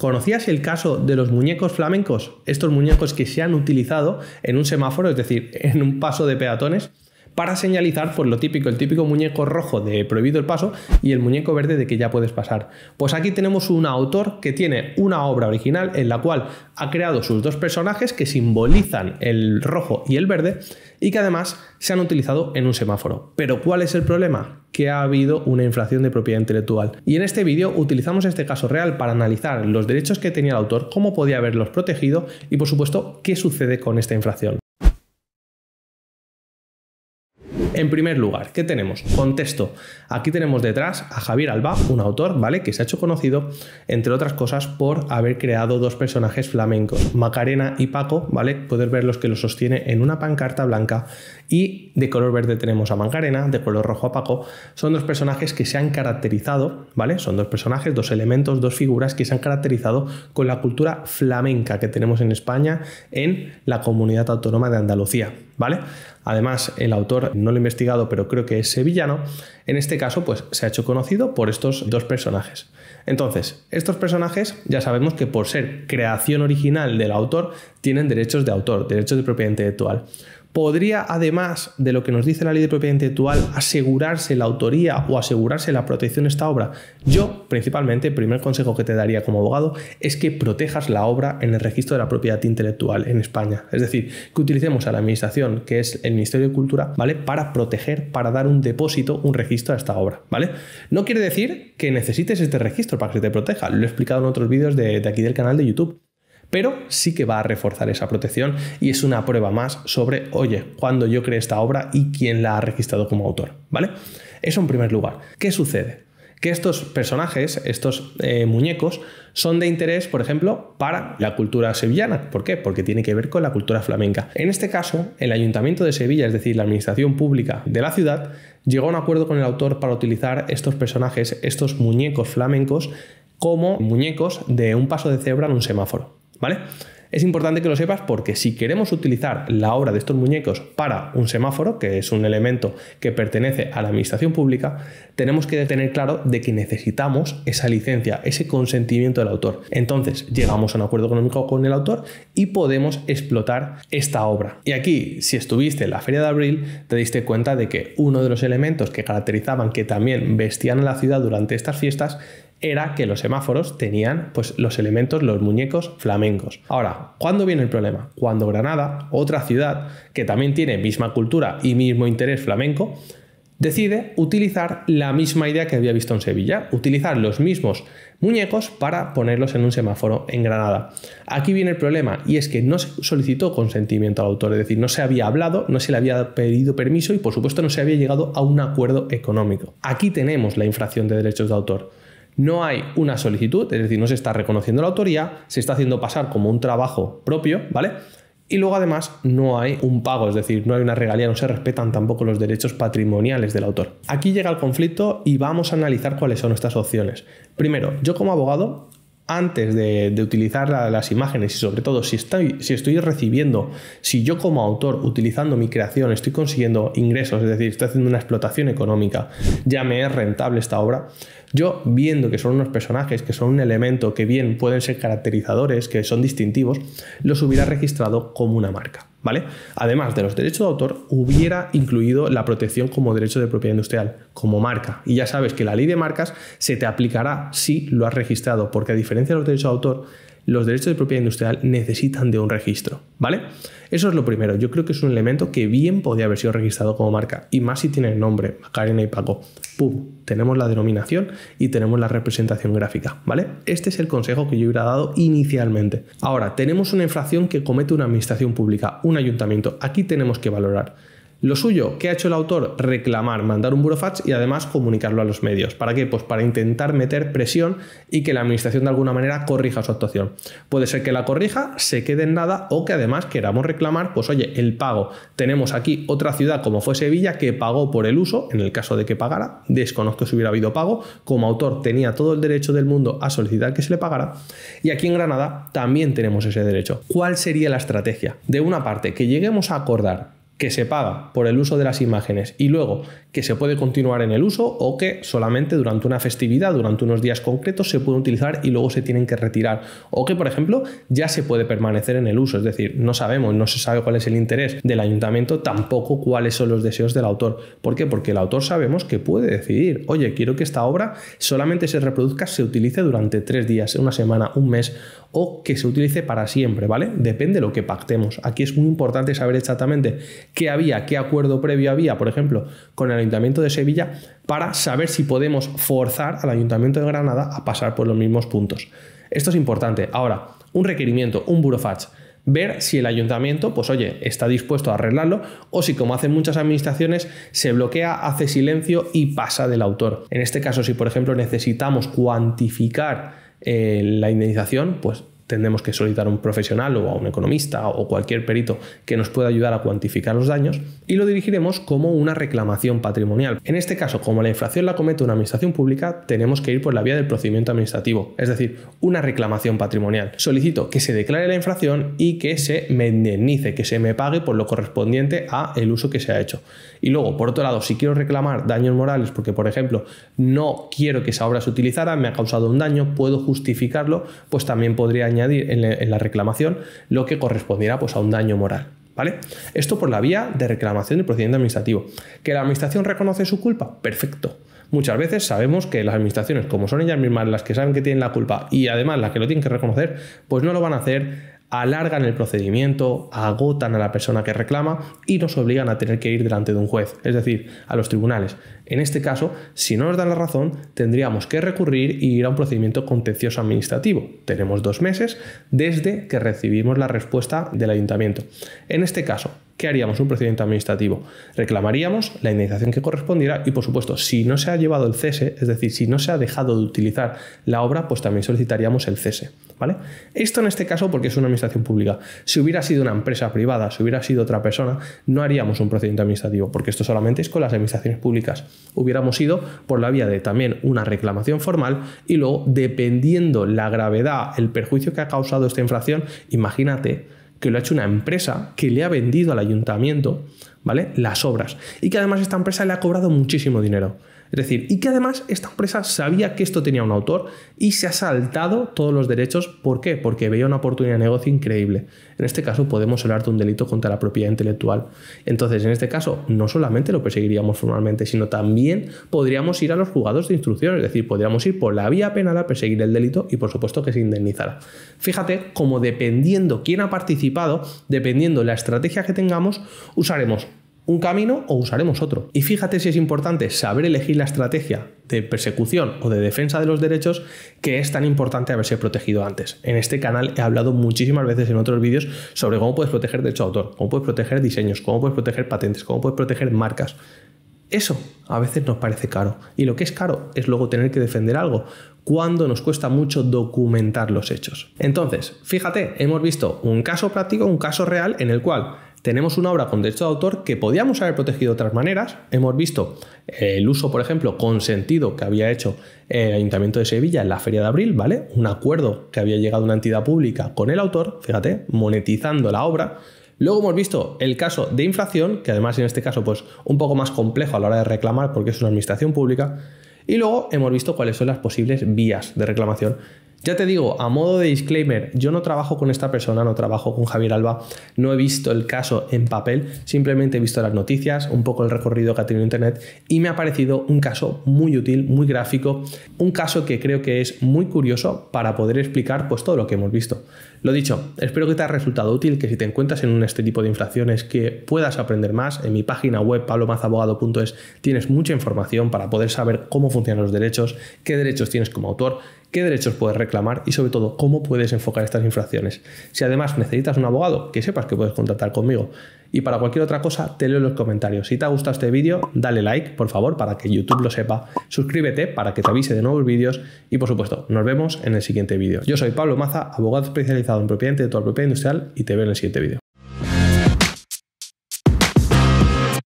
¿Conocías el caso de los muñecos flamencos? Estos muñecos que se han utilizado en un semáforo, es decir, en un paso de peatones, para señalizar pues lo típico, el típico muñeco rojo de prohibido el paso y el muñeco verde de que ya puedes pasar. Pues aquí tenemos un autor que tiene una obra original en la cual ha creado sus dos personajes que simbolizan el rojo y el verde y que además se han utilizado en un semáforo. Pero ¿cuál es el problema? Que ha habido una infracción de propiedad intelectual. Y en este vídeo utilizamos este caso real para analizar los derechos que tenía el autor, cómo podía haberlos protegido y por supuesto qué sucede con esta infracción. En primer lugar, ¿qué tenemos? Contexto. Aquí tenemos detrás a Javier Alba, un autor, ¿vale? Que se ha hecho conocido, entre otras cosas, por haber creado dos personajes flamencos, Macarena y Paco, ¿vale? Poder ver los que lo sostiene en una pancarta blanca y de color verde tenemos a Macarena, de color rojo a Paco. Son dos personajes que se han caracterizado, ¿vale? Son dos personajes, dos elementos, dos figuras que se han caracterizado con la cultura flamenca que tenemos en España, en la Comunidad Autónoma de Andalucía, ¿vale? Además, el autor no lo he investigado, pero creo que es sevillano. En este caso, pues se ha hecho conocido por estos dos personajes. Entonces, estos personajes ya sabemos que por ser creación original del autor, tienen derechos de autor, derechos de propiedad intelectual. ¿Podría, además de lo que nos dice la ley de propiedad intelectual, asegurarse la autoría o asegurarse la protección de esta obra? Yo, principalmente, el primer consejo que te daría como abogado es que protejas la obra en el registro de la propiedad intelectual en España. Es decir, que utilicemos a la administración, que es el Ministerio de Cultura, ¿vale? Para proteger, para dar un depósito, un registro a esta obra, ¿vale? No quiere decir que necesites este registro para que te proteja. Lo he explicado en otros vídeos de aquí del canal de YouTube. Pero sí que va a reforzar esa protección y es una prueba más sobre, oye, cuándo yo creé esta obra y quién la ha registrado como autor, ¿vale? Eso en primer lugar. ¿Qué sucede? Que estos personajes, estos muñecos, son de interés, por ejemplo, para la cultura sevillana. ¿Por qué? Porque tiene que ver con la cultura flamenca. En este caso, el Ayuntamiento de Sevilla, es decir, la administración pública de la ciudad, llegó a un acuerdo con el autor para utilizar estos personajes, estos muñecos flamencos, como muñecos de un paso de cebra en un semáforo, ¿vale? Es importante que lo sepas porque si queremos utilizar la obra de estos muñecos para un semáforo, que es un elemento que pertenece a la administración pública, tenemos que tener claro de que necesitamos esa licencia, ese consentimiento del autor. Entonces llegamos a un acuerdo económico con el autor y podemos explotar esta obra. Y aquí, si estuviste en la Feria de Abril, te diste cuenta de que uno de los elementos que caracterizaban, que también vestían a la ciudad durante estas fiestas, era que los semáforos tenían pues los elementos, los muñecos flamencos. Ahora, ¿cuándo viene el problema? Cuando Granada, otra ciudad que también tiene misma cultura y mismo interés flamenco, decide utilizar la misma idea que había visto en Sevilla, utilizar los mismos muñecos para ponerlos en un semáforo en Granada. Aquí viene el problema y es que no se solicitó consentimiento al autor, es decir, no se había hablado, no se le había pedido permiso y por supuesto no se había llegado a un acuerdo económico. Aquí tenemos la infracción de derechos de autor. No hay una solicitud, es decir, no se está reconociendo la autoría, se está haciendo pasar como un trabajo propio, ¿vale? Y luego además no hay un pago, es decir, no hay una regalía, no se respetan tampoco los derechos patrimoniales del autor. Aquí llega el conflicto y vamos a analizar cuáles son nuestras opciones. Primero, yo como abogado, antes de utilizar las imágenes y sobre todo si estoy recibiendo, si yo como autor utilizando mi creación estoy consiguiendo ingresos, es decir, estoy haciendo una explotación económica, ya me es rentable esta obra, yo viendo que son unos personajes, que son un elemento que bien pueden ser caracterizadores, que son distintivos, los hubiera registrado como una marca, ¿vale? Además de los derechos de autor, hubiera incluido la protección como derecho de propiedad industrial, como marca. Y ya sabes que la ley de marcas se te aplicará si lo has registrado, porque a diferencia de los derechos de autor, los derechos de propiedad industrial necesitan de un registro, ¿vale? Eso es lo primero. Yo creo que es un elemento que bien podría haber sido registrado como marca, y más si tiene el nombre, Macarena y Paco. ¡Pum! Tenemos la denominación y tenemos la representación gráfica, ¿vale? Este es el consejo que yo hubiera dado inicialmente. Ahora, tenemos una infracción que comete una administración pública, un ayuntamiento. Aquí tenemos que valorar. Lo suyo, ¿qué ha hecho el autor? Reclamar, mandar un burofax y además comunicarlo a los medios. ¿Para qué? Pues para intentar meter presión y que la administración de alguna manera corrija su actuación. Puede ser que la corrija, se quede en nada o que además queramos reclamar, pues oye, el pago. Tenemos aquí otra ciudad como fue Sevilla que pagó por el uso, en el caso de que pagara, desconozco si hubiera habido pago, como autor tenía todo el derecho del mundo a solicitar que se le pagara y aquí en Granada también tenemos ese derecho. ¿Cuál sería la estrategia? De una parte, que lleguemos a acordar que se paga por el uso de las imágenes y luego que se puede continuar en el uso, o que solamente durante una festividad, durante unos días concretos se puede utilizar y luego se tienen que retirar, o que por ejemplo ya se puede permanecer en el uso, es decir, no se sabe cuál es el interés del ayuntamiento, tampoco cuáles son los deseos del autor. ¿Por qué? Porque el autor sabemos que puede decidir, oye, quiero que esta obra solamente se reproduzca, se utilice durante 3 días, una semana, un mes, o que se utilice para siempre, ¿vale? Depende de lo que pactemos. Aquí es muy importante saber exactamente qué acuerdo previo había, por ejemplo, con el Ayuntamiento de Sevilla, para saber si podemos forzar al Ayuntamiento de Granada a pasar por los mismos puntos. Esto es importante. Ahora, un requerimiento, un burofax, ver si el ayuntamiento, pues oye, está dispuesto a arreglarlo, o si, como hacen muchas administraciones, se bloquea, hace silencio y pasa del autor. En este caso, si por ejemplo necesitamos cuantificar la indemnización, pues tendremos que solicitar a un profesional o a un economista o cualquier perito que nos pueda ayudar a cuantificar los daños, y lo dirigiremos como una reclamación patrimonial. En este caso, como la infracción la comete una administración pública, tenemos que ir por la vía del procedimiento administrativo, es decir, una reclamación patrimonial. Solicito que se declare la infracción y que se me indemnice, que se me pague por lo correspondiente a el uso que se ha hecho. Y luego, por otro lado, si quiero reclamar daños morales porque, por ejemplo, no quiero que esa obra se utilizara, me ha causado un daño, puedo justificarlo, pues también podría añadir en la reclamación lo que correspondiera pues a un daño moral, ¿vale? Esto por la vía de reclamación del procedimiento administrativo. ¿Que la administración reconoce su culpa? Perfecto. Muchas veces sabemos que las administraciones, como son ellas mismas las que saben que tienen la culpa y además las que lo tienen que reconocer, pues no lo van a hacer, alargan el procedimiento, agotan a la persona que reclama y nos obligan a tener que ir delante de un juez, es decir, a los tribunales. En este caso, si no nos dan la razón, tendríamos que recurrir y ir a un procedimiento contencioso administrativo. Tenemos 2 meses desde que recibimos la respuesta del ayuntamiento. En este caso, ¿qué haríamos? Un procedimiento administrativo. Reclamaríamos la indemnización que correspondiera y, por supuesto, si no se ha llevado el cese, es decir, si no se ha dejado de utilizar la obra, pues también solicitaríamos el cese, ¿vale? Esto en este caso porque es una administración pública. Si hubiera sido una empresa privada, si hubiera sido otra persona, no haríamos un procedimiento administrativo, porque esto solamente es con las administraciones públicas. Hubiéramos ido por la vía de también una reclamación formal y luego, dependiendo la gravedad, el perjuicio que ha causado esta infracción, imagínate que lo ha hecho una empresa que le ha vendido al ayuntamiento, ¿vale?, las obras, y que además esta empresa le ha cobrado muchísimo dinero. Es decir, y que además esta empresa sabía que esto tenía un autor y se ha saltado todos los derechos. ¿Por qué? Porque veía una oportunidad de negocio increíble. En este caso podemos hablar de un delito contra la propiedad intelectual. Entonces, en este caso, no solamente lo perseguiríamos formalmente, sino también podríamos ir a los juzgados de instrucción. Es decir, podríamos ir por la vía penal a perseguir el delito y, por supuesto, que se indemnizara. Fíjate cómo, dependiendo quién ha participado, dependiendo la estrategia que tengamos, usaremos un camino o usaremos otro. Y fíjate si es importante saber elegir la estrategia de persecución o de defensa de los derechos, que es tan importante haberse protegido antes. En este canal he hablado muchísimas veces en otros vídeos sobre cómo puedes proteger derecho de autor, cómo puedes proteger diseños, cómo puedes proteger patentes, cómo puedes proteger marcas. Eso a veces nos parece caro, y lo que es caro es luego tener que defender algo cuando nos cuesta mucho documentar los hechos. Entonces, fíjate, hemos visto un caso práctico, un caso real en el cual tenemos una obra con derecho de autor que podíamos haber protegido de otras maneras. Hemos visto el uso, por ejemplo, consentido que había hecho el Ayuntamiento de Sevilla en la Feria de Abril, ¿vale? Un acuerdo que había llegado una entidad pública con el autor, fíjate, monetizando la obra. Luego hemos visto el caso de infracción, que además en este caso pues un poco más complejo a la hora de reclamar porque es una administración pública. Y luego hemos visto cuáles son las posibles vías de reclamación. Ya te digo, a modo de disclaimer, yo no trabajo con esta persona, no trabajo con Javier Alba, no he visto el caso en papel, simplemente he visto las noticias, un poco el recorrido que ha tenido Internet, y me ha parecido un caso muy útil, muy gráfico, un caso que creo que es muy curioso para poder explicar pues todo lo que hemos visto. Lo dicho, espero que te haya resultado útil, que si te encuentras en este tipo de infracciones que puedas aprender más. En mi página web pablomazabogado.es tienes mucha información para poder saber cómo funcionan los derechos, qué derechos tienes como autor, qué derechos puedes reclamar y sobre todo cómo puedes enfocar estas infracciones. Si además necesitas un abogado, que sepas que puedes contactar conmigo. Y para cualquier otra cosa, te leo en los comentarios. Si te ha gustado este vídeo, dale like, por favor, para que YouTube lo sepa. Suscríbete para que te avise de nuevos vídeos y, por supuesto, nos vemos en el siguiente vídeo. Yo soy Pablo Maza, abogado especializado en propiedad intelectual, propiedad industrial, y te veo en el siguiente vídeo.